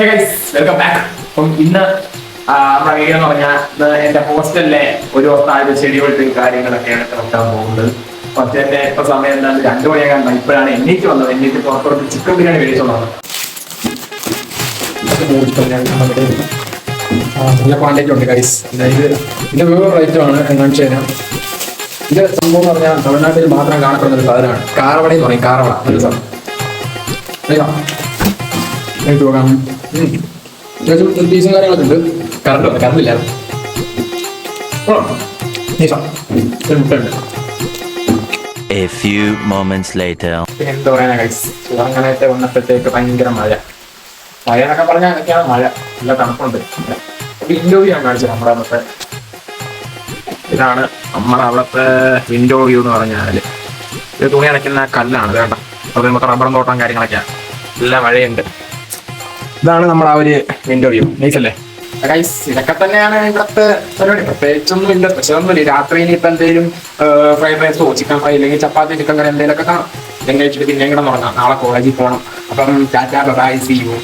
Hey guys welcome back. അപ്പം ഇന്ന് നമ്മുടെ വീഡിയോ എന്ന് പറഞ്ഞാൽ എന്റെ ഹോസ്റ്റലിലെ ഒരു ദിവസത്തെ ഷെഡ്യൂൾ കാര്യങ്ങളൊക്കെയാണ് നോക്കാൻ പോകുന്നത്. പക്ഷേ എന്റെ ഇപ്പൊ സമയം എന്താണ് 2 മണിയാകാൻ ഇപ്പോഴാണ് എണ്ണീറ്റ് വന്നത്. എണ്ണീറ്റ് പുറത്തോട്ട് ചിക്കൻ ബിരിയാണി മേടിച്ചോണ്ട് വന്നത്. നല്ല ക്വാണ്ടിറ്റി ഉണ്ട് ഗൈസ്. അതായത് ഇതിന്റെ വേറെ റേറ്റുമാണ് എന്താണെന്ന് വെച്ച് കഴിഞ്ഞാൽ ഇത് സംഭവം എന്ന് പറഞ്ഞാൽ തമിഴ്നാട്ടിൽ മാത്രം കാണപ്പെടുന്ന ഒരു സാധനമാണ്. കാറവട എന്ന് പറയും. കാറവട ഒരു സാധനം പീസും കാര്യങ്ങളൊക്കെ ഉണ്ട്. കറണ്ടില്ല മുട്ടുണ്ട്. A few moments later. എന്താ പറയാനാ ഗൈസ്, അങ്ങനത്തെ വന്നപ്പോഴത്തേക്ക് ഭയങ്കര മഴ എന്നൊക്കെ പറഞ്ഞാൽ അതൊക്കെയാണ് മഴ. നല്ല തണുപ്പുണ്ട്. വിൻഡോ വ്യൂ ആണ് കാണിച്ചത് നമ്മുടെ അവിടുത്തെ. ഇതാണ് നമ്മുടെ അവിടുത്തെ വിൻഡോ വ്യൂ എന്ന് പറഞ്ഞാല് ഇത് തുണി അടയ്ക്കുന്ന കല്ലാണ് കേട്ടോ. അത് നമുക്ക് റബ്ബറും തോട്ടം കാര്യങ്ങളൊക്കെയാണ്. നല്ല മഴയുണ്ട്. ഇതാണ് നമ്മുടെ ആ ഒരു വിൻഡോ വ്യൂ. നൈസല്ലേ ഗൈസ്? ഇതൊക്കെ തന്നെയാണ് ഇവിടുത്തെ പരിപാടി. പ്രത്യേകിച്ചൊന്നും ഇല്ല, സ്പെഷ്യലൊന്നുമില്ല. രാത്രിയിൽ ഇപ്പം എന്തെങ്കിലും ഫ്രൈഡ് റൈസോ ചിക്കൻ ഫ്രൈ അല്ലെങ്കിൽ ചപ്പാത്തി ചിക്കൻ കറി എന്തെങ്കിലുമൊക്കെ കാണും. ഇതും കഴിച്ചിട്ട് പിന്നെ ഇങ്ങനെ തുടങ്ങാം. നാളെ കോളേജിൽ പോകണം. അപ്പം ടാറ്റാ ബൈ, സീ യു.